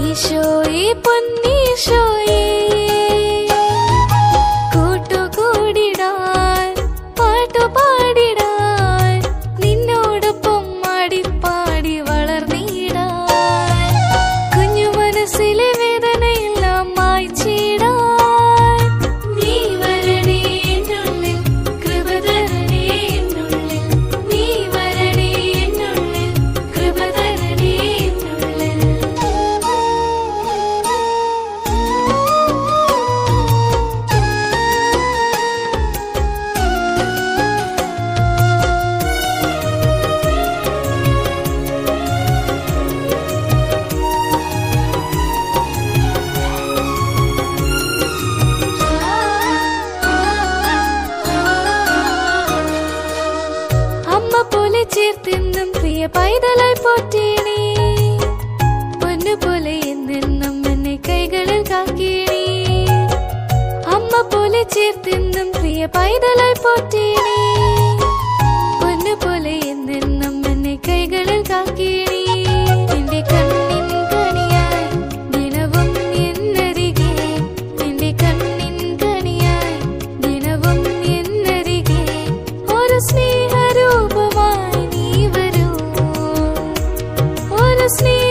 ഈശോയെ പൊന്നീശോയെ കൂട്ടുകൂടിടാൻ പാട്ടുപാടിടാൻ നിന്നോടൊപ്പം ആടിപ്പാടി വളർന്നിടാൻ കുഞ്ഞു മനസ്സിലെ വേദനയെല്ലാം മായ്ച്ചിടാൻ നീ വരണേ എന്നുള്ളിൽ കൃപ തരണേ എന്നുള്ളിൽ നീ വരണേ എന്നുള്ളിൽ കൃപ തരണേ എന്നുള്ളിൽ അമ്മ പോലെ ചേർത്തെന്നും പ്രിയ പൈതലായി പോറ്റേണേ പൊന്നുപോലെ എന്നെന്നും എന്നെ കൈകളിൽ കാക്കേണേ അമ്മ പോലെ ചേർത്തെന്നും പ്രിയ പൈതലായി പോറ്റേണേ പൊന്നുപോലെ എന്നെന്നും എന്നെ കൈകളിൽ കാക്കേണേ എന്റെ കണ്ണിൻ കണിയായി ദിനവും എന്നരികെ എന്റെ കണ്ണിൻ കണിയായി ദിനവും എന്നരികെ ഒരു സ്നേഹരൂപമായി നീ വരൂ ഒരു സ്നേഹ